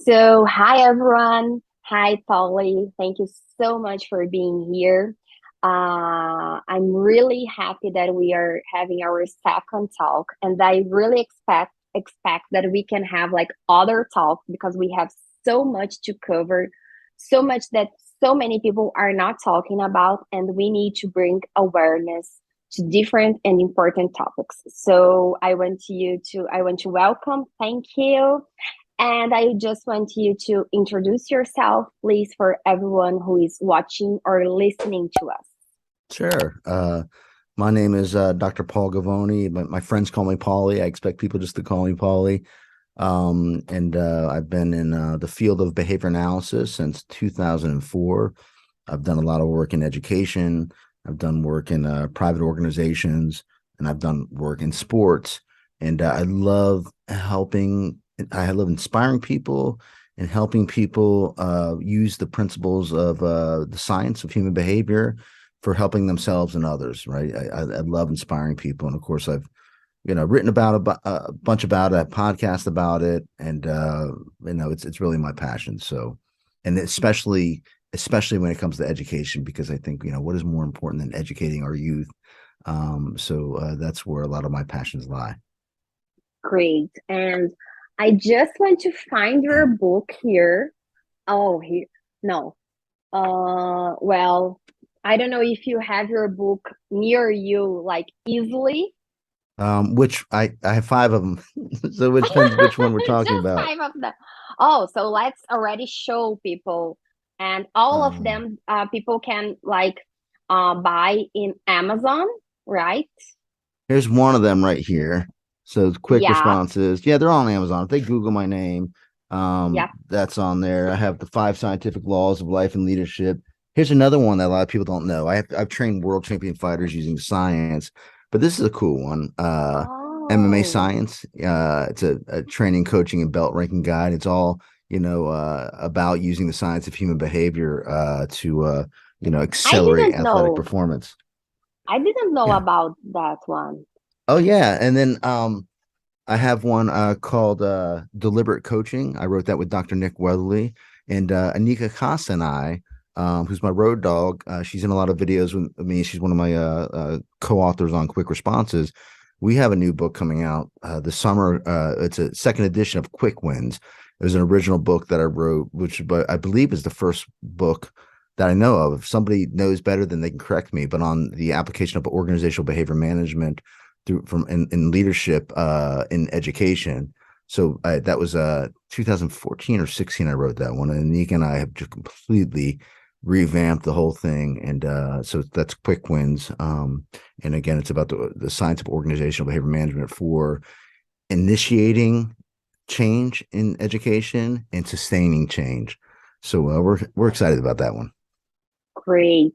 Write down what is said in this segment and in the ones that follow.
So, hi everyone. Hi, Paulie. Thank you so much for being here. I'm really happy that we are having our second talk, and I really expect that we can have like other talks because we have so much to cover, so much that so many people are not talking about, and we need to bring awareness to different and important topics. So, I want to welcome. Thank you. And I just want you to introduce yourself, please, for everyone who is watching or listening to us. Sure. My name is Dr. Paul Gavoni, but my friends call me Paulie. I expect people just to call me Paulie. And I've been in the field of behavior analysis since 2004. I've done a lot of work in education. I've done work in private organizations, and I've done work in sports. And I love helping. I love inspiring people and helping people use the principles of the science of human behavior for helping themselves and others. Right. I love inspiring people, and of course, I've written about a bunch about it, a podcast about it, and it's really my passion. So, and especially when it comes to education, because I think what is more important than educating our youth. So that's where a lot of my passions lie. Great. And I just want to find your book here. Oh, here. No. Well, I don't know if you have your book near you, like easily. Which I have five of them, so it depends which one we're talking Just about. five of them. Oh, so let's already show people, and all of Um, them, people can like buy in Amazon, right? Here's one of them right here. So quick Yeah, responses. Yeah, they're on Amazon. If they Google my name, yep. that's on there. I have the five scientific laws of life and leadership. Here's another one that a lot of people don't know. I've trained world champion fighters using science, but this is a cool one. MMA Oh, science. It's a training, coaching, and belt ranking guide. It's all about using the science of human behavior to I accelerate didn't athletic know. performance. I didn't know Yeah. about that one. Oh yeah, and then I have one called Deliberate Coaching. I wrote that with Dr. Nick Weatherly and Anika Casa and I, who's my road dog. She's in a lot of videos with me. She's one of my co-authors on Quick Responses. We have a new book coming out this summer. It's a second edition of Quick Wins. It was an original book that I wrote, which but I believe is the first book that I know of. If somebody knows better, then they can correct me. But on the application of organizational behavior management through from in leadership in education. So that was 2014 or 16. I wrote that one, and Nick and I have just completely revamped the whole thing. And so that's Quick Wins. And again, it's about the science of organizational behavior management for initiating change in education and sustaining change. So we're excited about that one. Great.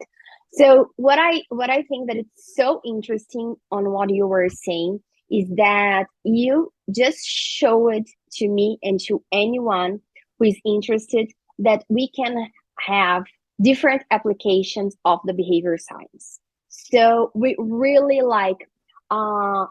So what I think that it's so interesting on what you were saying is that you just show it to me and to anyone who is interested that we can have different applications of the behavior science. So we really like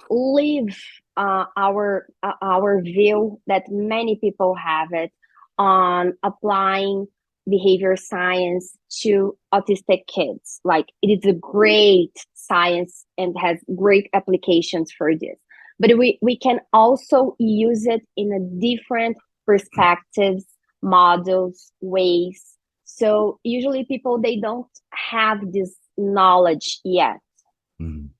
leave our view that many people have it on applying behavior science to autistic kids. Like it is a great science and has great applications for this. But we can also use it in a different perspectives, models, ways. So usually people they don't have this knowledge yet. Mhm.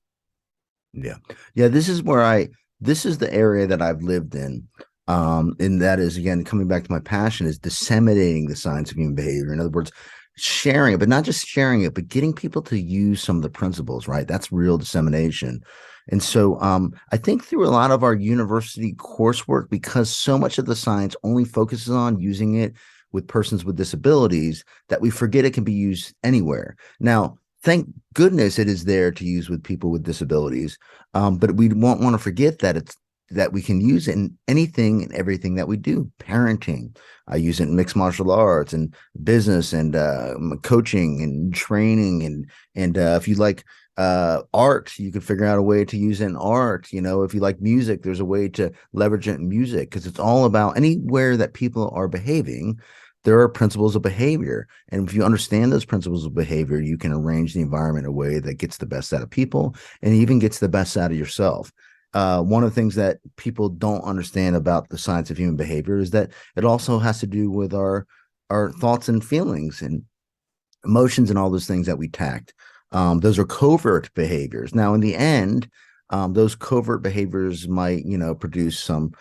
Yeah. Yeah, this is the area that I've lived in. And that is again coming back to my passion is disseminating the science of human behavior. In other words, sharing it, but not just sharing it, but getting people to use some of the principles, right? That's real dissemination. And so I think through a lot of our university coursework, because so much of the science only focuses on using it with persons with disabilities, that we forget it can be used anywhere. Now, thank goodness it is there to use with people with disabilities. But we won't want to forget that we can use it in anything and everything that we do. Parenting, I use it in mixed martial arts and business and coaching and training and if you like Art, you can figure out a way to use it in art. If you like music, there's a way to leverage it in music, because it's all about anywhere that people are behaving, there are principles of behavior. And if you understand those principles of behavior, you can arrange the environment in a way that gets the best out of people and even gets the best out of yourself. One of the things that people don't understand about the science of human behavior is that it also has to do with our thoughts and feelings and emotions and all those things that we tact. Those are covert behaviors. Now, in the end, those covert behaviors might, produce some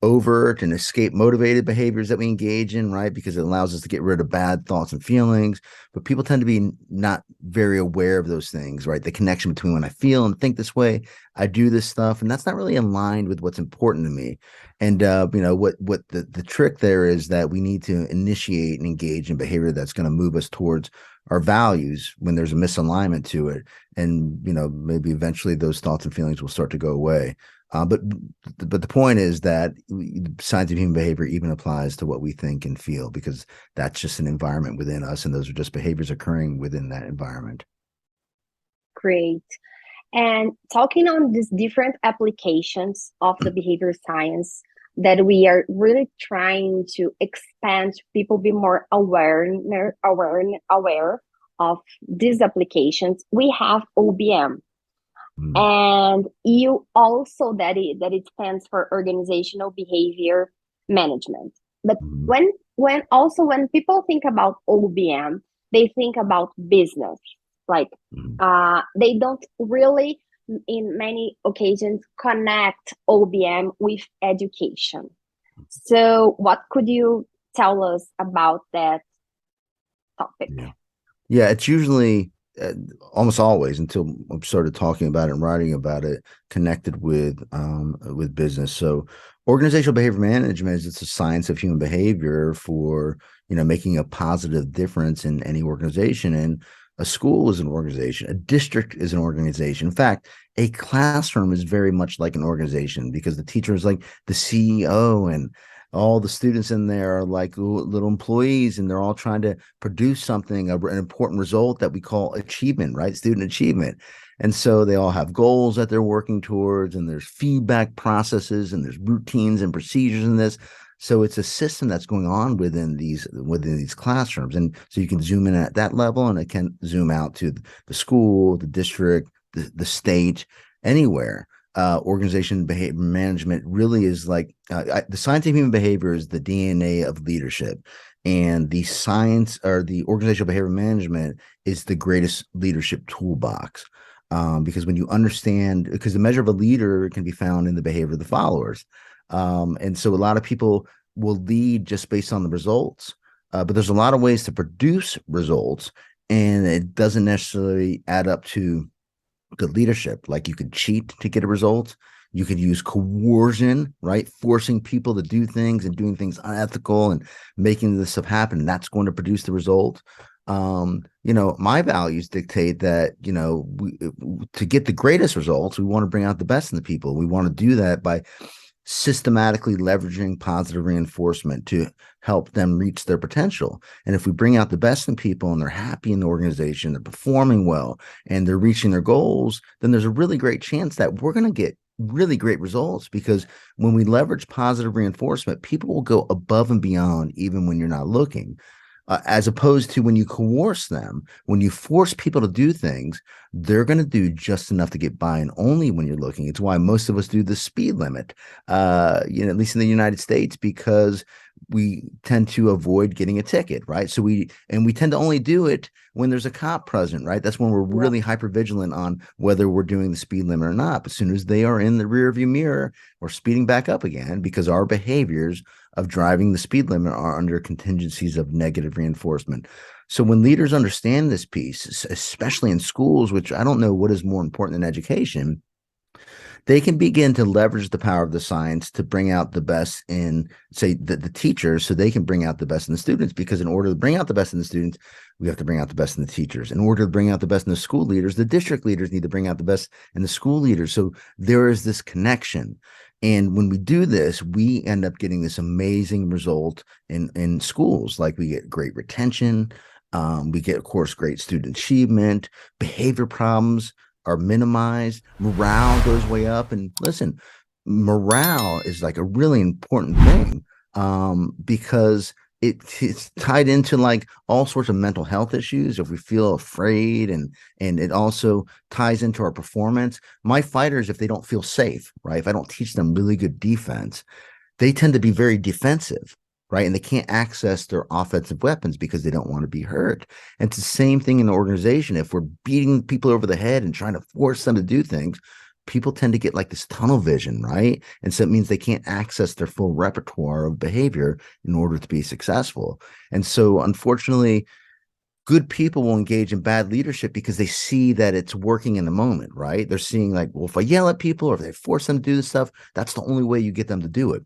overt and escape motivated behaviors that we engage in, right? Because it allows us to get rid of bad thoughts and feelings. But people tend to be not very aware of those things, right? The connection between when I feel and think this way, I do this stuff, and that's not really aligned with what's important to me. And what the trick there is that we need to initiate and engage in behavior that's going to move us towards our values when there's a misalignment to it, and maybe eventually those thoughts and feelings will start to go away. But the point is that science of human behavior even applies to what we think and feel, because that's just an environment within us, and those are just behaviors occurring within that environment. Great. And talking on these different applications of the behavior science that we are really trying to expand, people be more aware of these applications, we have OBM. And you also that it stands for organizational behavior management. But when people think about OBM, they think about business. Like they don't really, in many occasions, connect OBM with education. So what could you tell us about that topic? Yeah, it's usually almost always, until I started talking about it and writing about it, connected with business. So organizational behavior management it's a science of human behavior for making a positive difference in any organization. And a school is an organization, a district is an organization. In fact, a classroom is very much like an organization, because the teacher is like the CEO, and all the students in there are like little employees, and they're all trying to produce something, an important result that we call achievement, right? Student achievement. And so they all have goals that they're working towards, and there's feedback processes, and there's routines and procedures in this. So it's a system that's going on within these classrooms. And so you can zoom in at that level, and it can zoom out to the school, the district, the state, anywhere. Organization behavior management really is like the science of human behavior is the DNA of leadership, and the science or the organizational behavior management is the greatest leadership toolbox. Because when you understand, because the measure of a leader can be found in the behavior of the followers. And so a lot of people will lead just based on the results, but there's a lot of ways to produce results, and it doesn't necessarily add up to good leadership. Like you could cheat to get a result. You could use coercion, right? Forcing people to do things and doing things unethical and making this stuff happen. And that's going to produce the result. My values dictate that, to get the greatest results, we want to bring out the best in the people. We want to do that by systematically leveraging positive reinforcement to help them reach their potential. And if we bring out the best in people and they're happy in the organization, they're performing well, and they're reaching their goals, then there's a really great chance that we're going to get really great results. Because when we leverage positive reinforcement, people will go above and beyond even when you're not looking. As opposed to when you coerce them, when you force people to do things, they're going to do just enough to get by, and only when you're looking. It's why most of us do the speed limit, at least in the United States, because we tend to avoid getting a ticket, right? So we tend to only do it when there's a cop present, right? That's when we're really hyper vigilant on whether we're doing the speed limit or not. But as soon as they are in the rear view mirror, we're speeding back up again, because our behaviors of driving the speed limit are under contingencies of negative reinforcement. So when leaders understand this piece, especially in schools, which I don't know what is more important than education, they can begin to leverage the power of the science to bring out the best in, say, the teachers, so they can bring out the best in the students. Because in order to bring out the best in the students, we have to bring out the best in the teachers. In order to bring out the best in the school leaders, the district leaders need to bring out the best in the school leaders. So there is this connection. And when we do this, we end up getting this amazing result in schools. Like we get great retention. We get, of course, great student achievement. Behavior problems are minimized, morale goes way up. And listen, morale is like a really important thing, because it's tied into like all sorts of mental health issues. If we feel afraid, and it also ties into our performance. My fighters, if they don't feel safe, right? If I don't teach them really good defense, they tend to be very defensive, right? And they can't access their offensive weapons because they don't want to be hurt. And it's the same thing in the organization. If we're beating people over the head and trying to force them to do things, people tend to get like this tunnel vision, right? And so it means they can't access their full repertoire of behavior in order to be successful. And so unfortunately, good people will engage in bad leadership because they see that it's working in the moment, right? They're seeing like, well, if I yell at people or if they force them to do this stuff, that's the only way you get them to do it.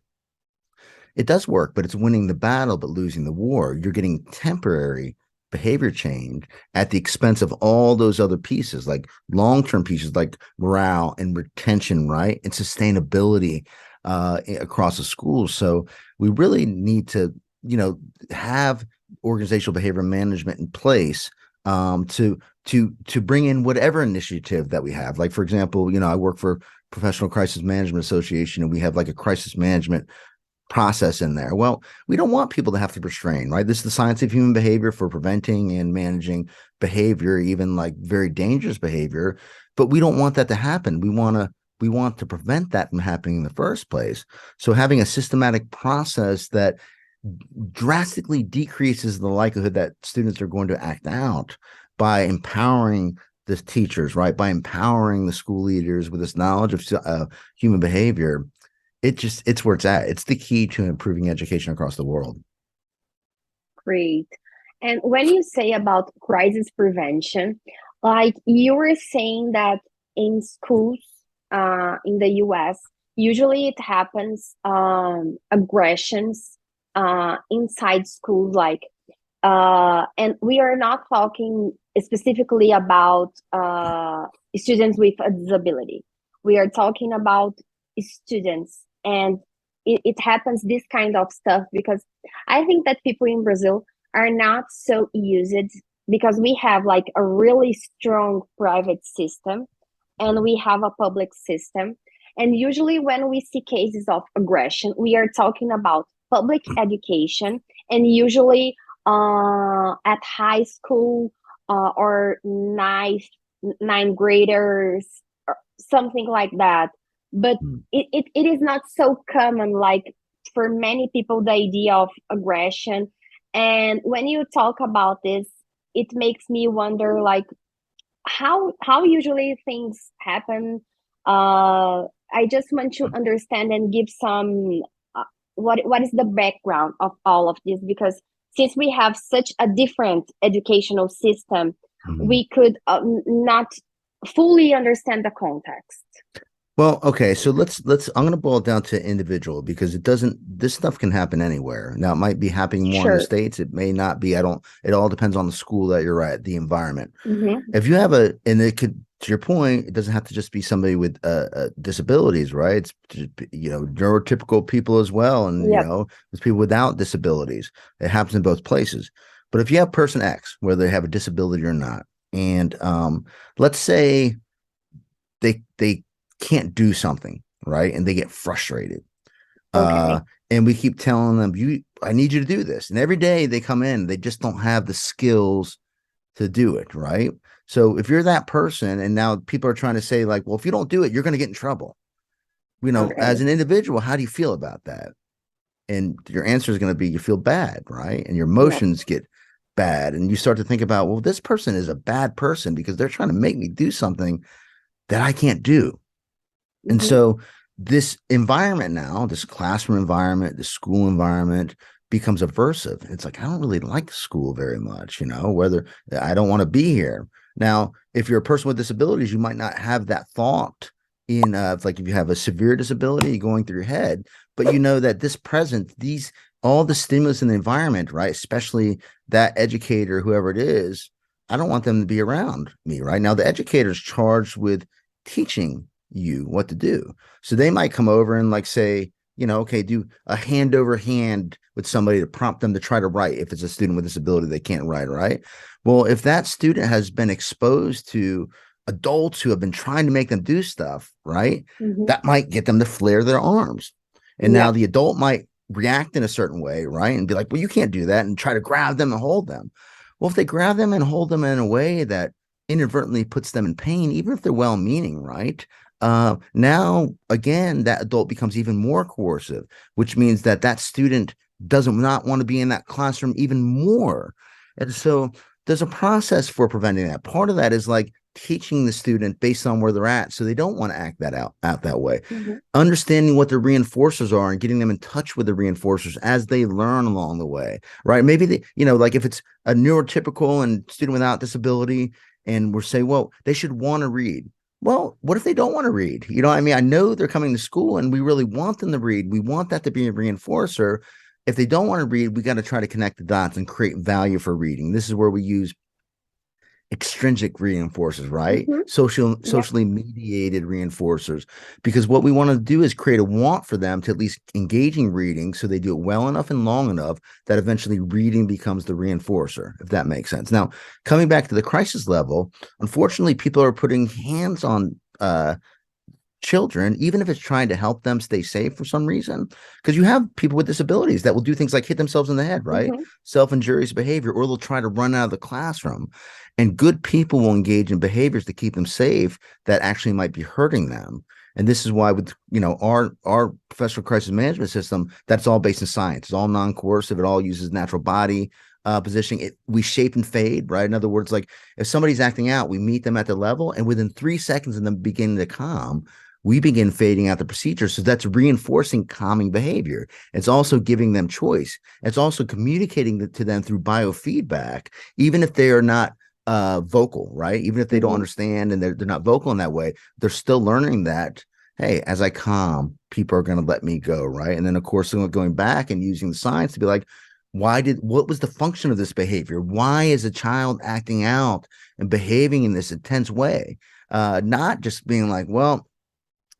It does work, but it's winning the battle but losing the war. You're getting temporary behavior change at the expense of all those other pieces, like long-term pieces like morale and retention, right? And sustainability across the schools. So we really need to, have organizational behavior management in place, to bring in whatever initiative that we have. Like, for example, I work for Professional Crisis Management Association, and we have like a crisis management process in there. Well, we don't want people to have to restrain, right? This is the science of human behavior for preventing and managing behavior, even like very dangerous behavior. But we don't want that to happen. We want to prevent that from happening in the first place. So having a systematic process that drastically decreases the likelihood that students are going to act out by empowering the teachers, right? By empowering the school leaders with this knowledge of human behavior. It's where it's at. It's the key to improving education across the world. Great. And when you say about crisis prevention, like you were saying that in schools in the US, usually it happens aggressions inside schools, like and we are not talking specifically about students with a disability. We are talking about students, and it happens this kind of stuff because I think that people in Brazil are not so used, because we have like a really strong private system and we have a public system. And usually when we see cases of aggression, we are talking about public education, and usually at high school or ninth graders or something like that. But it is not so common, like for many people, the idea of aggression. And when you talk about this, it makes me wonder, like, how usually things happen. I just want to understand and give some what is the background of all of this, because since we have such a different educational system, we could not fully understand the context. Well, okay, so let's I'm going to boil it down to individual, because this stuff can happen anywhere. Now, it might be happening more in the States. It may not be. It all depends on the school that you're at, the environment. If you have and it could, to your point, it doesn't have to just be somebody with disabilities, right? It's neurotypical people as well. And, there's people without disabilities. It happens in both places. But if you have person X, whether they have a disability or not, and let's say they can't do something, right? And they get frustrated. And we keep telling them, I need you to do this. And every day they come in, they just don't have the skills to do it, right? So if you're that person, and now people are trying to say like, well, if you don't do it, you're going to get in trouble. As an individual, how do you feel about that? And your answer is going to be, you feel bad, right? And your emotions get bad. And you start to think about, well, this person is a bad person because they're trying to make me do something that I can't do. And so this environment now, this classroom environment, the school environment becomes aversive. It's like, I don't really like school very much, whether I don't want to be here. Now, if you're a person with disabilities, you might not have that thought in like if you have a severe disability going through your head, but that this present, all the stimulus in the environment, right? Especially that educator, whoever it is, I don't want them to be around me, right? Now, the educator is charged with teaching you what to do. So they might come over and like say, okay, do a hand over hand with somebody to prompt them to try to write. If it's a student with disability, they can't write, right? Well, if that student has been exposed to adults who have been trying to make them do stuff, right? Mm-hmm. That might get them to flare their arms. And now the adult might react in a certain way, right? And be like, well, you can't do that, and try to grab them and hold them. Well, if they grab them and hold them in a way that inadvertently puts them in pain, even if they're well-meaning, right? Now, again, that adult becomes even more coercive, which means that that student doesn't not want to be in that classroom even more. And so there's a process for preventing that. Part of that is like teaching the student based on where they're at, so they don't want to act that out that way. Mm-hmm. Understanding what the reinforcers are and getting them in touch with the reinforcers as they learn along the way, right? Maybe they, like if it's a neurotypical and student without disability, and we're saying, well, they should want to read. Well, what if they don't want to read? You know what I mean? I know they're coming to school and we really want them to read. We want that to be a reinforcer. If they don't want to read, we got to try to connect the dots and create value for reading. This is where we use extrinsic reinforcers, right? Mm-hmm. Socially mediated reinforcers, because what we want to do is create a want for them to at least engage in reading, so they do it well enough and long enough that eventually reading becomes the reinforcer, if that makes sense. Now, coming back to the crisis level, unfortunately, people are putting hands on children, even if it's trying to help them stay safe for some reason, because you have people with disabilities that will do things like hit themselves in the head, right? Mm-hmm. Self-injurious behavior, or they'll try to run out of the classroom. And good people will engage in behaviors to keep them safe that actually might be hurting them. And this is why with our professional crisis management system, that's all based in science. It's all non-coercive. It all uses natural body positioning. We shape and fade, right? In other words, like if somebody's acting out, we meet them at the level, and within 3 seconds of them beginning to calm, we begin fading out the procedure. So that's reinforcing calming behavior. It's also giving them choice. It's also communicating to them through biofeedback, even if they are not vocal, right? Even if they don't understand and they're not vocal in that way, they're still learning that, hey, as I calm, people are going to let me go, right? And then, of course, going back and using the science to be like, what was the function of this behavior? Why is a child acting out and behaving in this intense way? Not just being like, well,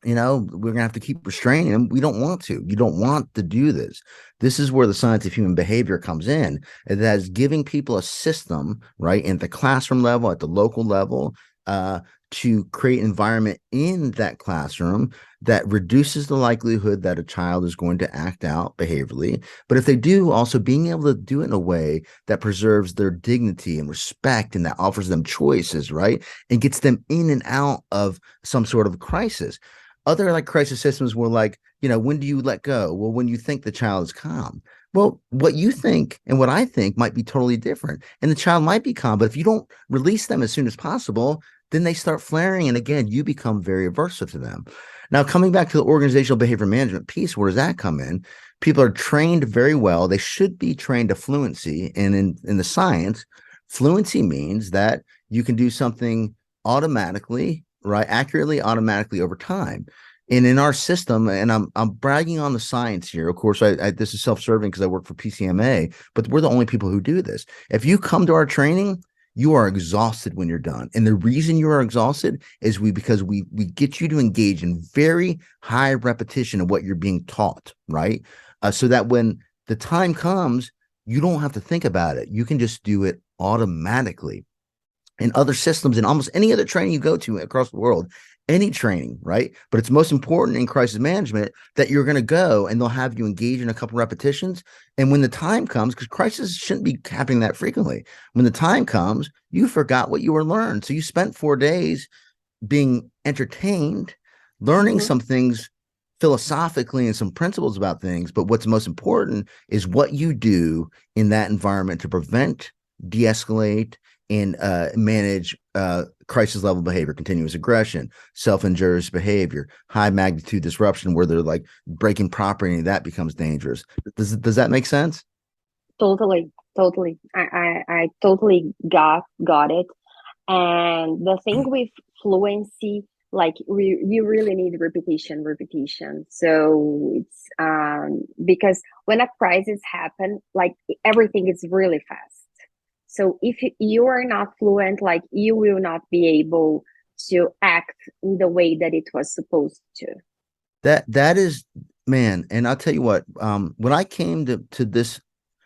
we're going to have to keep restraining them. We don't want to. You don't want to do this. This is where the science of human behavior comes in. It has giving people a system, right, at the classroom level, at the local level, to create an environment in that classroom that reduces the likelihood that a child is going to act out behaviorally. But if they do, also being able to do it in a way that preserves their dignity and respect, and that offers them choices, right, and gets them in and out of some sort of crisis. Other like crisis systems were like, when do you let go? Well, when you think the child is calm. Well, what you think and what I think might be totally different. And the child might be calm, but if you don't release them as soon as possible, then they start flaring. And again, you become very aversive to them. Now, coming back to the organizational behavior management piece, where does that come in? People are trained very well. They should be trained to fluency. And in the science, fluency means that you can do something automatically, right, accurately, automatically over time. And in our system, and I'm bragging on the science here. Of course, this is self-serving because I work for PCMA, but we're the only people who do this. If you come to our training, you are exhausted when you're done. And the reason you are exhausted is because we get you to engage in very high repetition of what you're being taught, right? So that when the time comes, you don't have to think about it. You can just do it automatically. In other systems, in almost any other training you go to across the world, any training, right? But it's most important in crisis management that you're going to go and they'll have you engage in a couple repetitions. And when the time comes, because crisis shouldn't be happening that frequently, when the time comes, you forgot what you were learned. So you spent 4 days being entertained, learning some things philosophically and some principles about things. But what's most important is what you do in that environment to prevent, de-escalate, and manage crisis level behavior, continuous aggression, self-injurious behavior, high magnitude disruption where they're like breaking property, and that becomes dangerous. Does that make sense? Totally. I totally got it. And the thing with fluency, like you really need repetition. So it's because when a crisis happens, like everything is really fast. So if you are not fluent, like you will not be able to act in the way that it was supposed to. That is, man. And I'll tell you what, when I came to this,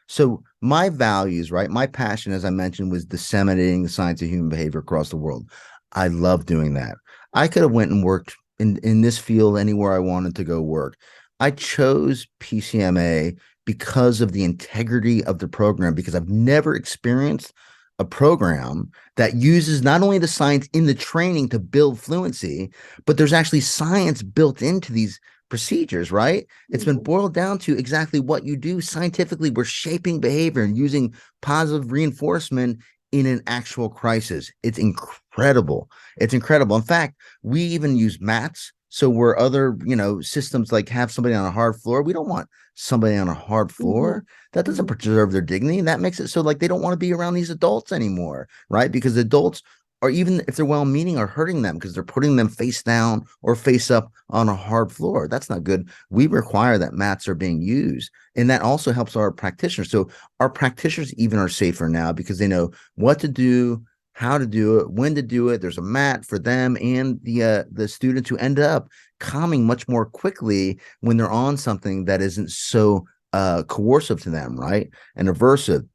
so my values, right, my passion, as I mentioned, was disseminating the science of human behavior across the world. I love doing that. I could have went and worked in this field anywhere I wanted to go work. I chose PCMA because of the integrity of the program, because I've never experienced a program that uses not only the science in the training to build fluency, but there's actually science built into these procedures, right? It's been boiled down to exactly what you do scientifically. We're shaping behavior and using positive reinforcement in an actual crisis. It's incredible. It's incredible. In fact, we even use mats. So where other, systems like have somebody on a hard floor, we don't want somebody on a hard floor. That doesn't preserve their dignity. And that makes it so like they don't want to be around these adults anymore, right? Because adults are, even if they're well-meaning, are hurting them because they're putting them face down or face up on a hard floor. That's not good. We require that mats are being used. And that also helps our practitioners. So our practitioners even are safer now because they know what to do, how to do it, when to do it. There's a mat for them and the students who end up calming much more quickly when they're on something that isn't so coercive to them, right? And aversive.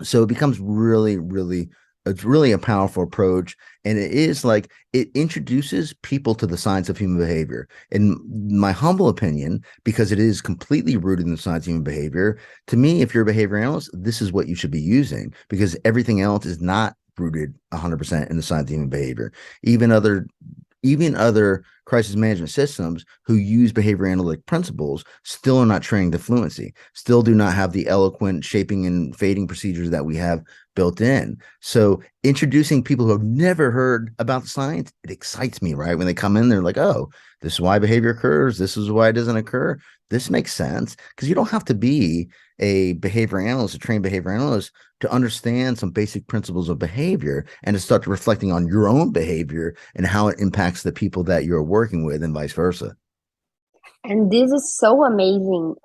So it becomes really, really, it's really a powerful approach. And it is like, it introduces people to the science of human behavior. In my humble opinion, because it is completely rooted in the science of human behavior, to me, if you're a behavior analyst, this is what you should be using, because everything else is not rooted 100% in the science of human behavior. Even other crisis management systems who use behavior analytic principles still are not trained to fluency, still do not have the eloquent shaping and fading procedures that we have built in. So introducing people who have never heard about the science, it excites me, right? When they come in, they're like, oh, this is why behavior occurs. This is why it doesn't occur. This makes sense, because you don't have to be a behavior analyst, a trained behavior analyst, to understand some basic principles of behavior and to start reflecting on your own behavior and how it impacts the people that you're working with and vice versa. And this is so amazing,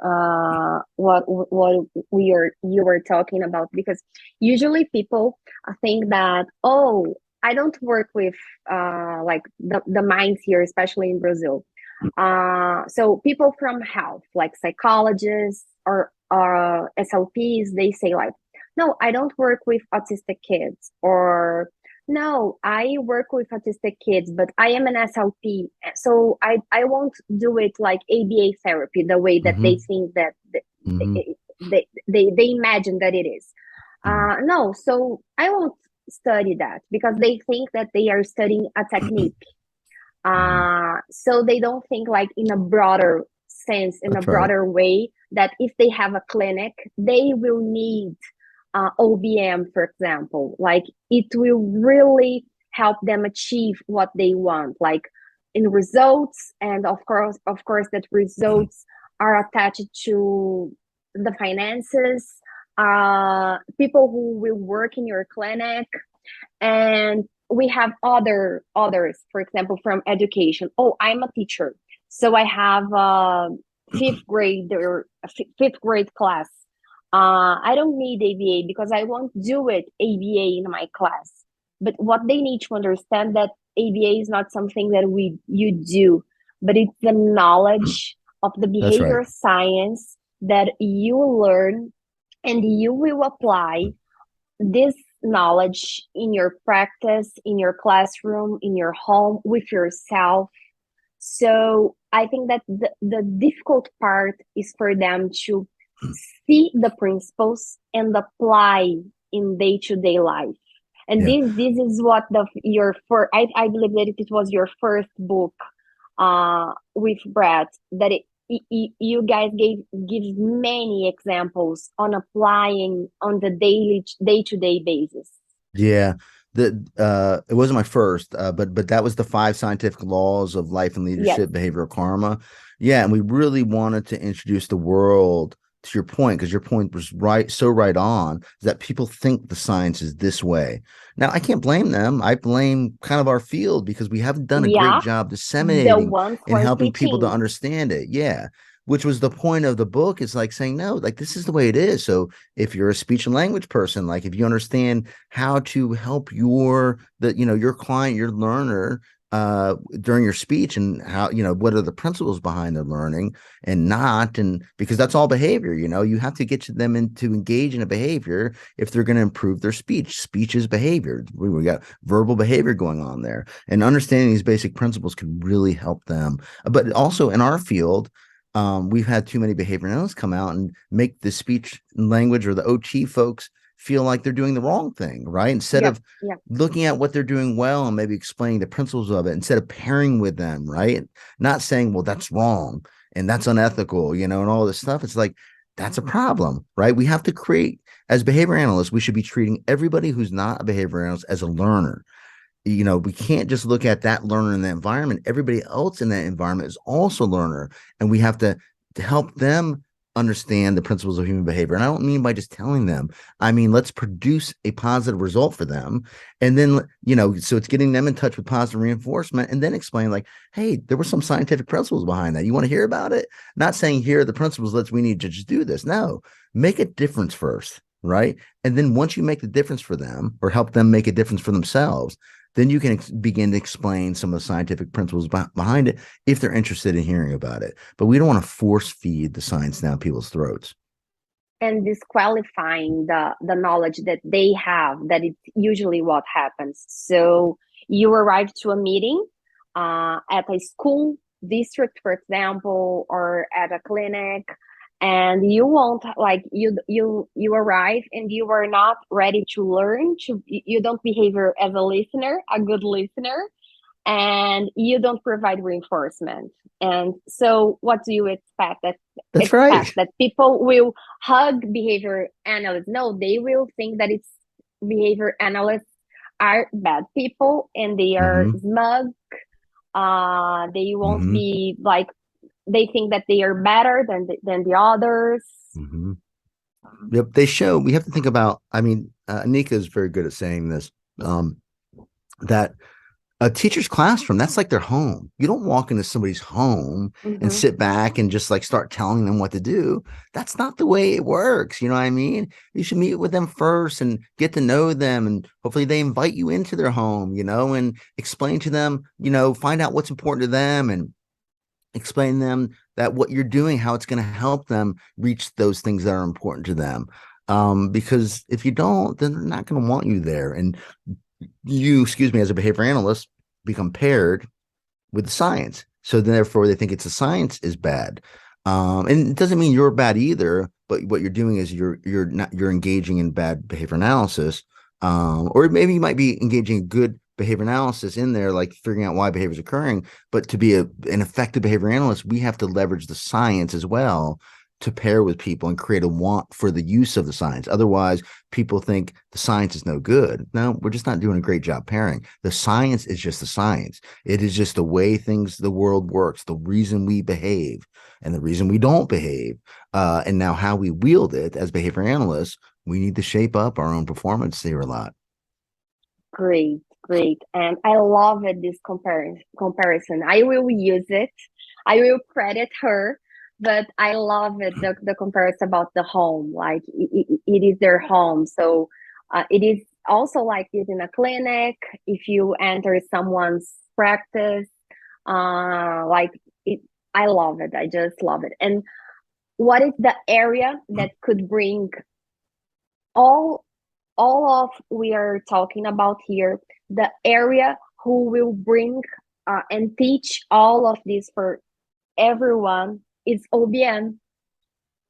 what you were talking about, because usually people think that, oh, I don't work with like the minds here, especially in Brazil. So people from health, like psychologists or SLPs, they say like, no, I don't work with autistic kids, or no, I work with autistic kids, but I am an SLP, so I won't do it like ABA therapy the way that they think that they imagine that it is. No, so I won't study that because they think that they are studying a technique. So they don't think like in a broader sense, in a broader way, that if they have a clinic, they will need OBM, for example. Like it will really help them achieve what they want, like in results. And of course, that results are attached to the finances, people who will work in your clinic. And we have others, for example, from education. Oh, I'm a teacher, so I have a fifth grade class. I don't need ABA because I won't do it ABA in my class. But what they need to understand, that ABA is not something that you do, but it's the knowledge of the behavior science that you learn, and you will apply this knowledge in your practice, in your classroom, in your home, with yourself. So I think that the difficult part is for them to see the principles and apply in day-to-day life. And this is what I believe that it was your first book with Brett, that you guys gives many examples on applying on the day-to-day basis. Yeah. It wasn't my first, but that was the 5 scientific laws of life and leadership, behavioral karma. Yeah. And we really wanted to introduce the world to your point, because your point was right on, is that people think the science is this way. Now, I can't blame them. I blame kind of our field, because we haven't done a great job disseminating and helping people to understand it. Yeah. Which was the point of the book, is like saying, no, like this is the way it is. So if you're a speech and language person, like if you understand how to help your client, your learner during your speech, and how, what are the principles behind their learning and not, and because that's all behavior. You have to get them to engage in a behavior if they're going to improve their speech is behavior. We got verbal behavior going on there, and understanding these basic principles can really help them. But also in our field, we've had too many behavior analysts come out and make the speech language or the OT folks feel like they're doing the wrong thing, right? Instead Yeah, of yeah. looking at what they're doing well and maybe explaining the principles of it, instead of pairing with them, right? Not saying, well, that's wrong and that's unethical, and all this stuff. It's like, that's a problem, right? We have to create, as behavior analysts, we should be treating everybody who's not a behavior analyst as a learner. We can't just look at that learner in the environment. Everybody else in that environment is also a learner, and we have to help them understand the principles of human behavior. And I don't mean by just telling them. I mean, let's produce a positive result for them. And then, so it's getting them in touch with positive reinforcement, and then explain, like, hey, there were some scientific principles behind that. You want to hear about it? Not saying, here are the principles, we need to just do this. No, make a difference first, right? And then once you make the difference for them, or help them make a difference for themselves, then you can begin to explain some of the scientific principles behind it if they're interested in hearing about it. But we don't want to force feed the science down people's throats. And disqualifying the knowledge that they have, that it's usually what happens. So you arrive to a meeting at a school district, for example, or at a clinic, and you won't, like, you arrive and you are not ready to learn. You don't behave as a listener, a good listener, and you don't provide reinforcement. And so what do you expect? That's right. That people will hug behavior analysts? No, they will think that it's behavior analysts are bad people and they are smug. They won't be like, they think that they are better than the others. Yep, we have to think about, I mean, Anika is very good at saying this, that a teacher's classroom, that's like their home. You don't walk into somebody's home and sit back and just like start telling them what to do. That's not the way it works. You know what I mean? You should meet with them first and get to know them. And hopefully they invite you into their home, and explain to them, find out what's important to them, and explain to them that what you're doing, how it's going to help them reach those things that are important to them. Because if you don't, then they're not going to want you there. And you, as a behavior analyst, become paired with the science. So therefore they think the science is bad. And it doesn't mean you're bad either, but what you're doing is you're engaging in bad behavior analysis. Or maybe you might be engaging in good behavior analysis in there, like figuring out why behavior is occurring. But to be an effective behavior analyst, we have to leverage the science as well to pair with people and create a want for the use of the science. Otherwise, people think the science is no good. No, we're just not doing a great job pairing. The science is just the science. It is just the way the world works, the reason we behave and the reason we don't behave. And now how we wield it as behavior analysts, we need to shape up our own performance here a lot. Great. And I love it, this comparison. I will use it. I will credit her. But I love it, the comparison about the home, like it is their home. So it is also like this in a clinic. If you enter someone's practice, like it, I love it. I just love it. And what is the area that could bring all of we are talking about here, the area who will bring and teach all of this for everyone? It's OBM.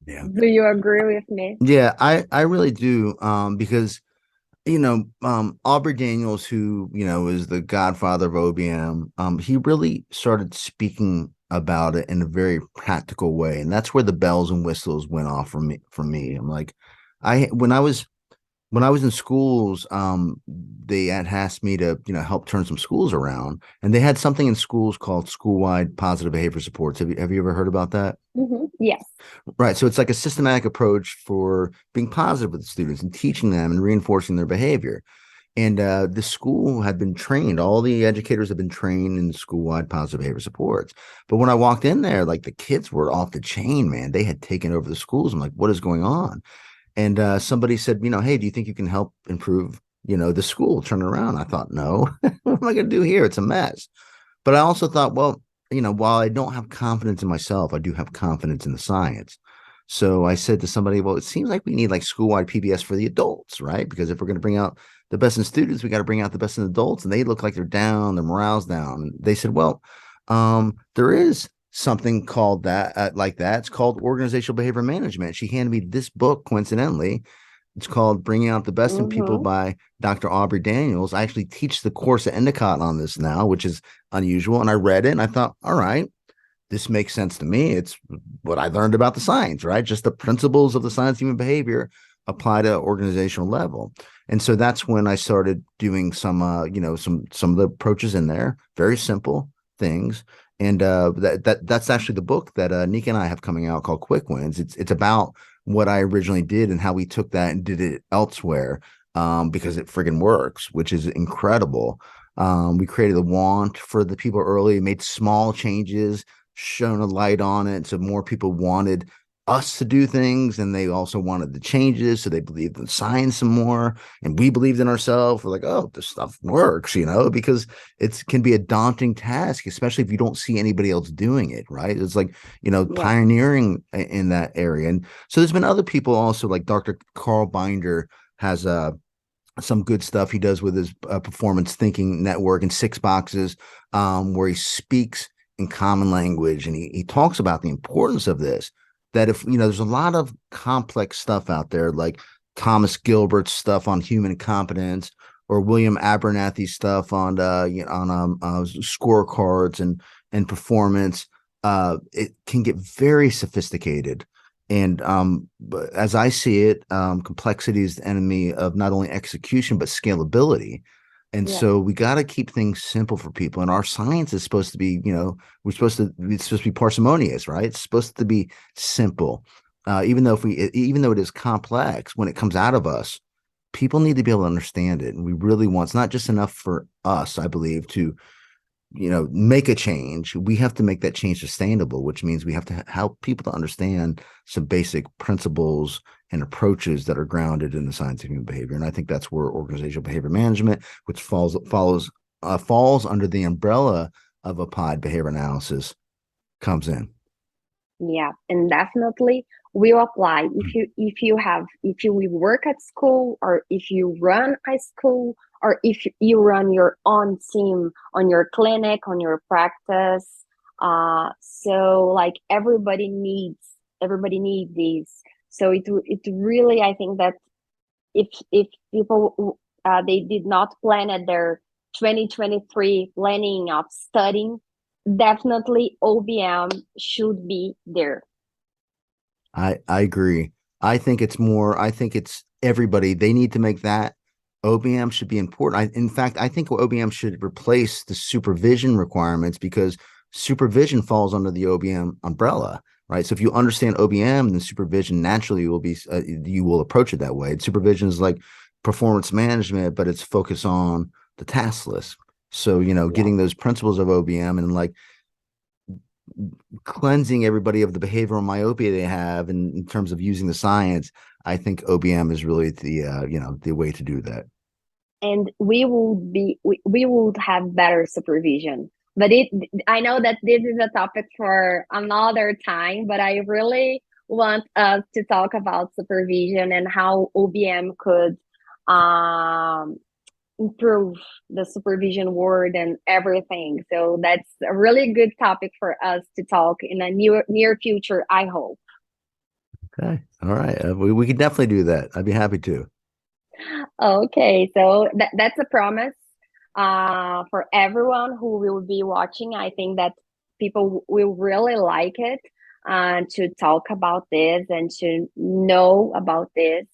Yeah. Do you agree with me? Yeah, I really do. Because, Aubrey Daniels, who, is the godfather of OBM, he really started speaking about it in a very practical way. And that's where the bells and whistles went off for me. I'm like, when I was in schools, they had asked me to, help turn some schools around, and they had something in schools called school-wide positive behavior supports. Have you ever heard about that? Yes. Right. So it's like a systematic approach for being positive with the students and teaching them and reinforcing their behavior. And the school had been trained. All the educators have been trained in school-wide positive behavior supports. But when I walked in there, like, the kids were off the chain, man. They had taken over the schools. I'm like, what is going on? And somebody said, hey, do you think you can help improve, the school, turn it around? I thought, no, what am I going to do here? It's a mess. But I also thought, well, while I don't have confidence in myself, I do have confidence in the science. So I said to somebody, well, it seems like we need like school-wide PBS for the adults, right? Because if we're going to bring out the best in students, we got to bring out the best in adults, and they look like they're down, their morale's down. And they said, well, there is something called that, like that. It's called organizational behavior management. She handed me this book, coincidentally. It's called Bringing Out the Best in People Mm-hmm. by Dr. Aubrey Daniels. I actually teach the course at Endicott on this now, which is unusual. And I read it and I thought, all right, this makes sense to me. It's what I learned about the science, right? Just the principles of the science of human behavior apply to organizational level. And so that's when I started doing some, some of the approaches in there, very simple things. And that's actually the book that Nika and I have coming out called Quick Wins. It's about what I originally did and how we took that and did it elsewhere, because it friggin' works, which is incredible. We created a want for the people early, made small changes, shone a light on it, so more people wanted us to do things, and they also wanted the changes, so they believed in science some more, and we believed in ourselves. We're like, oh, this stuff works, because it can be a daunting task, especially if you don't see anybody else doing it, right? It's like, Yeah. pioneering in that area. And so there's been other people also, like Dr. Carl Binder has some good stuff he does with his performance thinking network and six boxes, where he speaks in common language, and he talks about the importance of this, that if there's a lot of complex stuff out there, like Thomas Gilbert's stuff on human competence, or William Abernathy's stuff on scorecards and performance. It can get very sophisticated. And as I see it, complexity is the enemy of not only execution, but scalability. And Yeah. so we got to keep things simple for people. And our science is supposed to be, it's supposed to be parsimonious, right? It's supposed to be simple. Even though it is complex, when it comes out of us, people need to be able to understand it. And we really want, it's not just enough for us, I believe, to make a change. We have to make that change sustainable, which means we have to help people to understand some basic principles and approaches that are grounded in the science of human behavior. And I think that's where organizational behavior management, which falls under the umbrella of applied behavior analysis, comes in. Yeah, and definitely will apply if you will work at school, or if you run a school, or if you run your own team on your clinic, on your practice. So like everybody needs these. So it really, I think that if people they did not plan at their 2023 planning of studying, definitely OBM should be there. I agree. I think it's everybody. They need to make that OBM should be important. In fact, I think OBM should replace the supervision requirements, because supervision falls under the OBM umbrella, right? So if you understand OBM, then supervision naturally will be, you will approach it that way. And supervision is like performance management, but it's focused on the task list. So, Yeah. getting those principles of OBM and like cleansing everybody of the behavioral myopia they have in terms of using the science, I think OBM is really the way to do that. And we would have better supervision. But I know that this is a topic for another time, but I really want us to talk about supervision and how OBM could um improve the supervision word and everything. So that's a really good topic for us to talk in a near future, I hope. Okay. All right. We could definitely do that. I'd be happy to. Okay, so that's a promise for everyone who will be watching. I think that people will really like it, to talk about this and to know about this.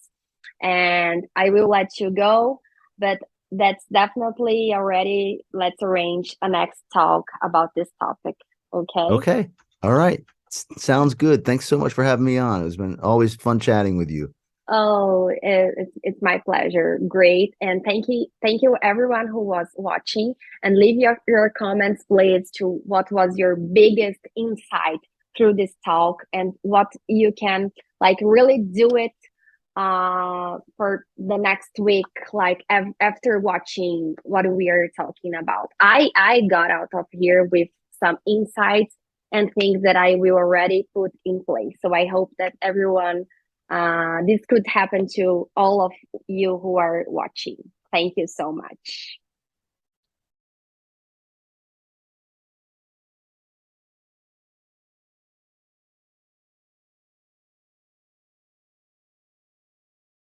And I will let you go, but that's definitely already. Let's arrange a next talk about this topic. Okay. Okay. All right. Sounds good. Thanks so much for having me on. It's been always fun chatting with you. Oh, it's my pleasure. Great. And thank you everyone who was watching, and leave your comments, please, to what was your biggest insight through this talk, and what you can like really do it for the next week, like after watching what we are talking about. I got out of here with some insights and things that I will already put in place. So I hope that everyone, this could happen to all of you who are watching. Thank you so much.